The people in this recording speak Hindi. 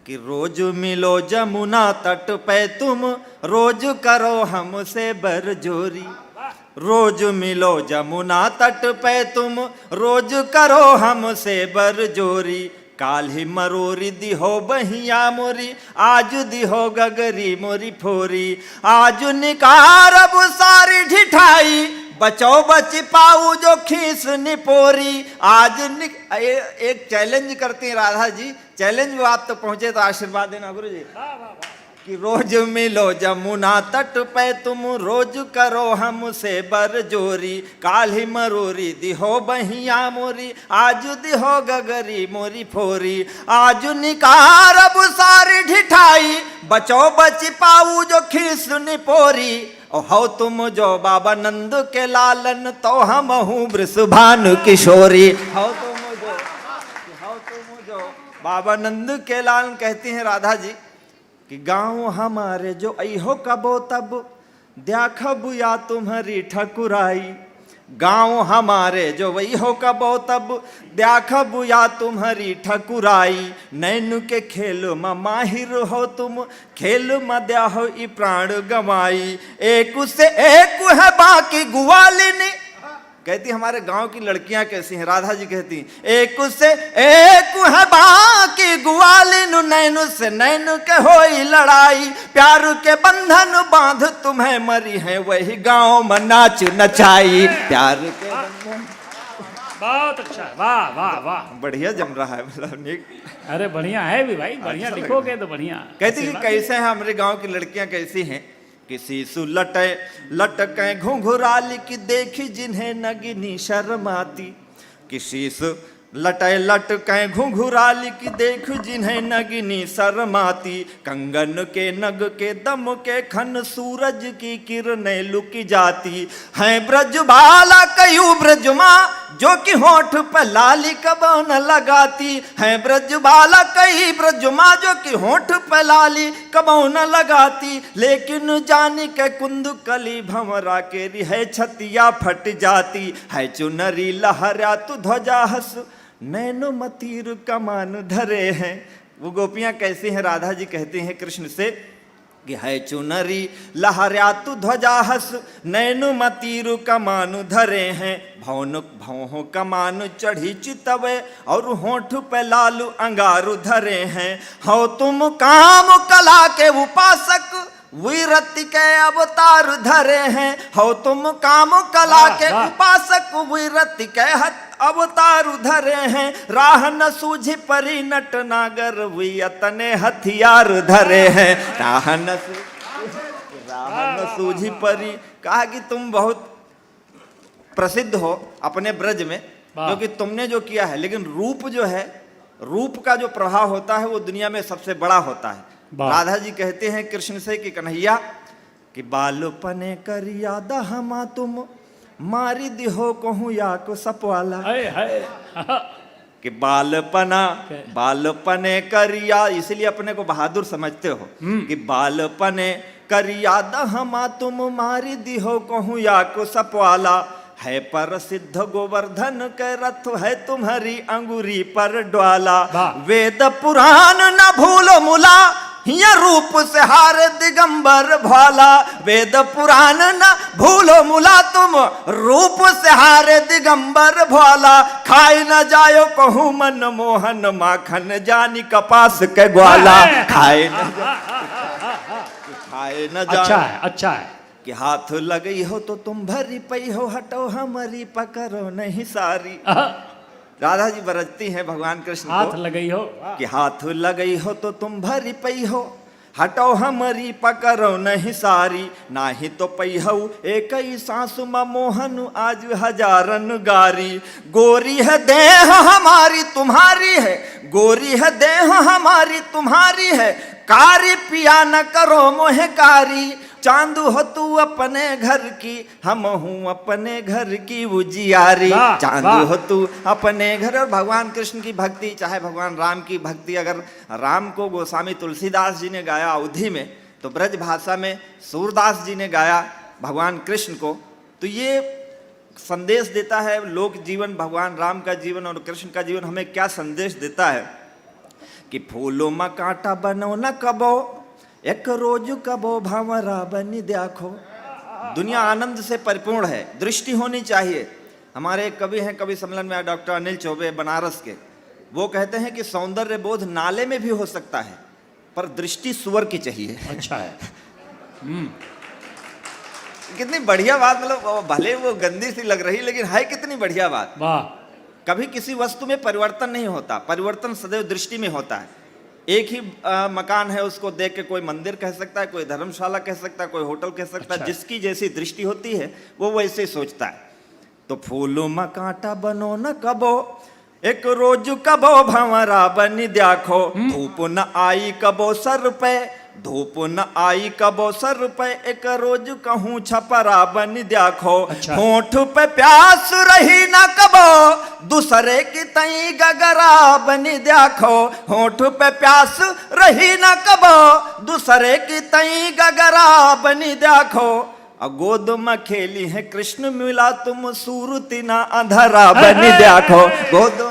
कि रोज मिलो जमुना तट पे तुम, रोज करो हमसे बरजोरी। रोज मिलो जमुना तट पे तुम, रोज करो हमसे बरजोरी। काल्हि मरोरी दिहो बहिया मोरी, आज दिहो गगरी मोरी फोरी। आज निकारब सारी ढिठाई, बचो बच पाऊ जो खीस निपोरी। आज एक चैलेंज करती हैं राधा जी, चैलेंज वो आप तक पहुंचे तो आशीर्वाद देना गुरु जी। कि रोज मिलो जमुना तट पे तुम, रोज करो हमसे बरजोरी। काल्हि मरोरी दिहो बहिया मोरी, आज दिहो गगरी मोरी फोरी। आज निकारब सारी ढिठाई, बचो बच पाऊ जो खीस निपोरी। हो तुम जो बाबा नंद के लालन, तो हम हूँ वृषभानु किशोरी। हो तुम जो बाबा नंद के लालन। कहती हैं राधा जी कि गाँव हमारे जो अहो कबो तब, देखब या तुम्हारी ठकुराई। गाँव हमारे जो वही हो कबो तब, देखब या तुम्हारी ठकुराई। नैनु के खेल में माहिर हो तुम, खेल में द्या हो ई प्राण गवाई। एक से एक है बाकी गुआलिनी। कहती हमारे गांव की लड़कियां कैसी हैं? राधा जी कहती एक से एक है बाकी गुआलिन, नैनु से नैनु के होई लड़ाई। प्यार के बंधन बांध तुम्हें मरी है, वही गांव में नाच नचाई। प्यार के बंधन। बहुत अच्छा, वाह वाह वाह, बढ़िया जम रहा है मतलब। अरे बढ़िया है भी भाई, बढ़िया अच्छा लिखोगे तो बढ़िया। कहती कि कैसे हैं हमारे गांव की लड़कियां कैसी हैं? किसी सु लटके घुंघराली की देखी जिन्हें नगिनी शर्माती। किसी सु लटके घुंघराली की देख जिन्हें नगिनी शर्माती। कंगन के नग के दम के खन, सूरज की किरणें लुकी जाती। हैं ब्रज बाला कयू ब्रजमा, जो कि होठ पर लाली कबो न लगाती। हैं ब्रज बाला कई ब्रजमा, जो कि होठ पर लाली कबो न लगाती। लेकिन जानी के कुंद कली भंवरा के रिहे छतिया फट जाती। है चुनरी लहरा तु ध्वजा हस, नैनो मतीर कमान धरे हैं। वो गोपियां कैसी हैं? राधा जी कहती हैं कृष्ण से कि है चुनरी लहरा तु ध्वजा हस, नैनु मतीरु कमानु धरे हैं। भौं कमानु चढ़ी चितवे, और होंठ पे लालू अंगारू धरे हैं। हो तुम काम कला के उपासक, वीरति के अवतार धरे हैं। हो तुम काम कला के उपासक, वीरति के अवतार धरे हैं। राह न सूझी परी नट नागर, वियतने हथियार धरे हैं। राह न सूझी परी। कहा कि तुम बहुत प्रसिद्ध हो अपने ब्रज में, क्योंकि तुमने जो किया है। लेकिन रूप जो है, रूप का जो प्रभाव होता है वो दुनिया में सबसे बड़ा होता है। राधा जी कहते हैं कृष्ण से कि कन्हैया कि बालपने कर याद हमा तुम, मारी दिहो कहूँ या को सपवाला। कि बालपने करिया, इसलिए अपने को बहादुर समझते हो। कि बालपने करिया हमा तुम, मारी दिहो कहूँ या को सपवाला। है पर सिद्ध गोवर्धन के रथ, है तुम्हारी अंगुरी पर डवाला। वेद पुराण न भूलो मुला, हिया रूप से हार दिगंबर भाला। वेद पुराण न भूलो मुला, तुम रूप से हारे दिगंबर भाला। खाई न जायो कहूँ मन मोहन, माखन जानी कपास के ग्वाला। खाए न जाओ। अच्छा है कि हाथ लगई हो तो तुम भरी पई हो, हटो हमारी पकड़ो नहीं सारी। राधा जी बरजती हैं भगवान कृष्ण को। हाथ लगई हो कि हाथ लगई हो तो तुम भरी पई हो, हटो हमारी पकड़ो नहीं सारी। नाही तो पई हो एक ही सांस में मोहन, आज हजारन गारी। गोरी है देह हमारी तुम्हारी है, गोरी है देह हमारी तुम्हारी है। कारी पिया न करो मोहे कारी, चांदू हो तू अपने घर की, हम हूँ अपने घर की उजियारी। चांदू हो तू अपने घर। और भगवान कृष्ण की भक्ति, चाहे भगवान राम की भक्ति, अगर राम को गोस्वामी तुलसीदास जी ने गाया अवधि में, तो ब्रज भाषा में सूरदास जी ने गाया भगवान कृष्ण को, तो ये संदेश देता है लोक जीवन, भगवान राम का जीवन और कृष्ण का जीवन हमें क्या संदेश देता है कि फूलों में कांटा बनो न कबो, एक रोज कबो भंवरा बनी देखो। दुनिया आनंद से परिपूर्ण है, दृष्टि होनी चाहिए। हमारे एक कवि हैं, कवि सम्मेलन में डॉक्टर अनिल चौबे बनारस के, वो कहते हैं कि सौंदर्य बोध नाले में भी हो सकता है, पर दृष्टि सुअर की चाहिए। अच्छा है। कितनी बढ़िया बात, मतलब भले वो गंदी सी लग रही लेकिन है कितनी बढ़िया बात। वाह। कभी किसी वस्तु में परिवर्तन नहीं होता, परिवर्तन सदैव दृष्टि में होता है। एक ही मकान है, उसको देख के कोई मंदिर कह सकता है, कोई धर्मशाला कह सकता है, कोई होटल कह सकता है। अच्छा। जिसकी जैसी दृष्टि होती है वो वैसे ही सोचता है। तो फूलों में कांटा बनो न कबो, एक रोज कबो भंवरा बनी देखो। धूप न आई कबो सर पे, धूप न आई कबो सर पे, एक रोज कहूँ छपरा बनी देखो। अच्छा। होठ पे प्यास रही न कबो, दूसरे की तई गगरा बनी देखो। होठ पे प्यास रही न कबो, दूसरे की तई गगरा बनी देखो। गोद में खेली है कृष्ण मिला तुम सूरती ना अंधरा बनी देखो। गोद